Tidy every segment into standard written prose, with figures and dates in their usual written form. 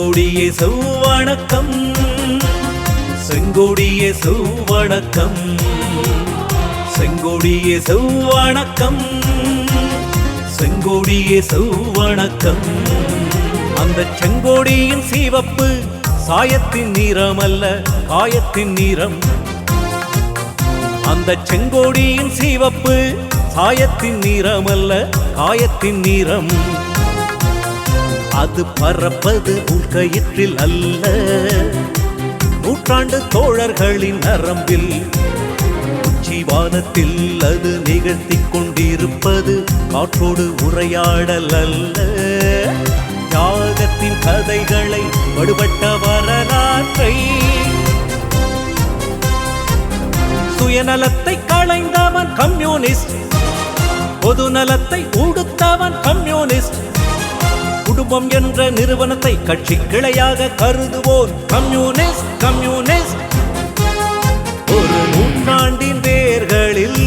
செங்கொடியே செவ்வணக்கம், செங்கொடியே செவ்வணக்கம், செங்கொடியே செவ்வணக்கம், செங்கொடியே செவ்வணக்கம். அந்த செங்கொடியின் சிவப்பு சாயத்தின் நிறம் அல்ல காயத்தின் நிறம். அந்த செங்கொடியின் சிவப்பு சாயத்தின் நிறம் அல்ல காயத்தின் நிறம். அது பறப்பது உள்கயிற்றில் அல்ல, நூற்றாண்டு தோழர்களின் நரம்பில். உச்சிவானத்தில் அது நிகழ்த்திக் கொண்டிருப்பது காற்றோடு உரையாடல் அல்ல. தியாகத்தின் கதைகளை வடுபட்ட வரலாற்றை, சுயநலத்தை களைந்தவன் கம்யூனிஸ்ட், பொது நலத்தை உடுத்தவன் கம்யூனிஸ்ட். குடும்பம் என்ற நிறுவனத்தை கட்சி கிளையாக கருதுவோர் கம்யூனிஸ்ட், கம்யூனிஸ்ட். ஒரு நூற்றாண்டின் வேர்களில்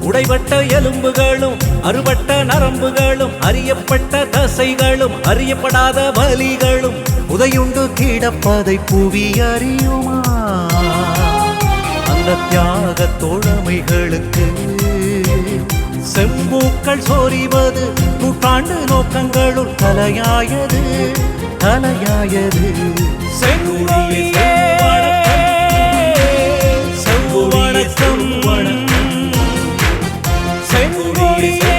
உடைபட்ட எலும்புகளும் அறுபட்ட நரம்புகளும் அறியப்பட்ட தசைகளும் அறியப்படாத வலிகளும் உதையுண்டு கிடப்பதை புவி அறியுமா? அந்த தியாக தோழமைகளுக்கு செம்பூக்கள் சொறிவது நூற்றாண்டு நோக்கங்களுள் தலையாயது, தலையாயது. செங்கொடியே செவ்வணக்கம், செங்கொடியே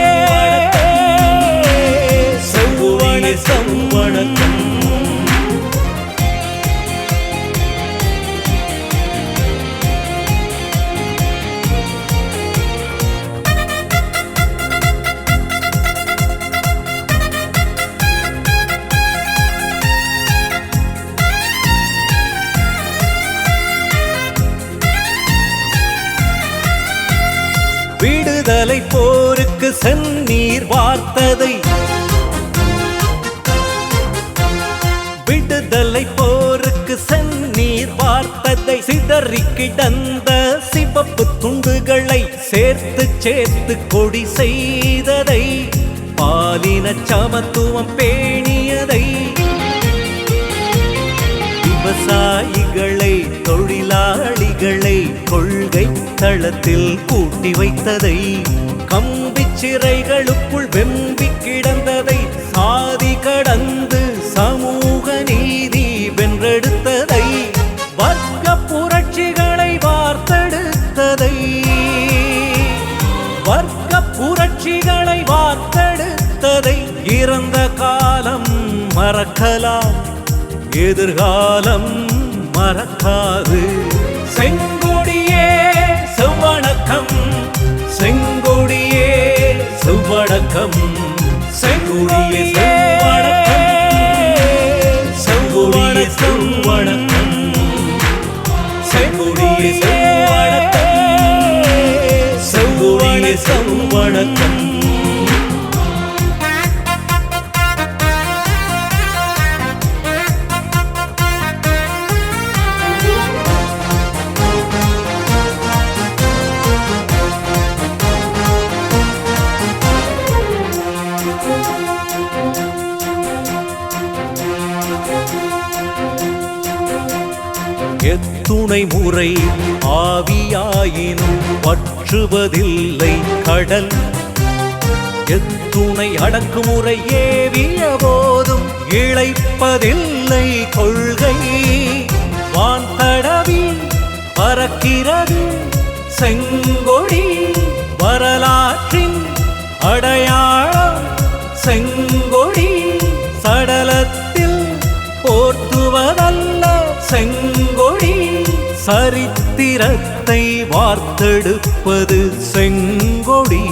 செவ்வணக்கம். விடுதலை போருக்கு செந்நீர் வார்த்ததை, விடுதலை போருக்கு செந்நீர் வார்த்ததை, சிதறி கிடந்த சிவப்பு துண்டுகளை சேர்த்து சேர்த்து கொடி செய்ததை, பாலின சமத்துவம் பேணியதை, விவசாயிகளை தொழிலாளிகளை கொள்கை தளத்தில் கூட்டி வைத்ததை, கம்பி சிறைகளுக்குள் வெம்பி கிடந்ததை, சாதி கடந்து சமூக நீதி வென்றெடுத்ததை, வர்க்க புரட்சிகளை வார்த்தெடுத்ததை, வர்க்க புரட்சிகளை வார்த்தெடுத்ததை. இறந்த காலம் மறக்கலாம், எதிர்காலம் மறக்காது. செங்கொடியே செவ்வணக்கம், செங்கொடியே செவ்வணக்கம், செங்கொடியே செவ்வணக்கம், செங்கொடியே செவ்வணக்கம், செங்கொடியே செவ்வணக்கம், செங்கொடியே செவ்வணக்கம். எத்துணை முறை ஆவியாயினும் வற்றுவதில்லை கடல், எத்துணை அடக்குமுறை ஏவிய போதும் இழைப்பதில்லை கொள்கை. வான் தடவி பறக்கிறது செங்கொடி, வரலாற்றின் அடையாளம் செங்கொடி. சடலத்தில் போர்த்துவதல்ல செங்கொடி, சரித்திரத்தை வார்த்தெடுப்பது செங்கொடி.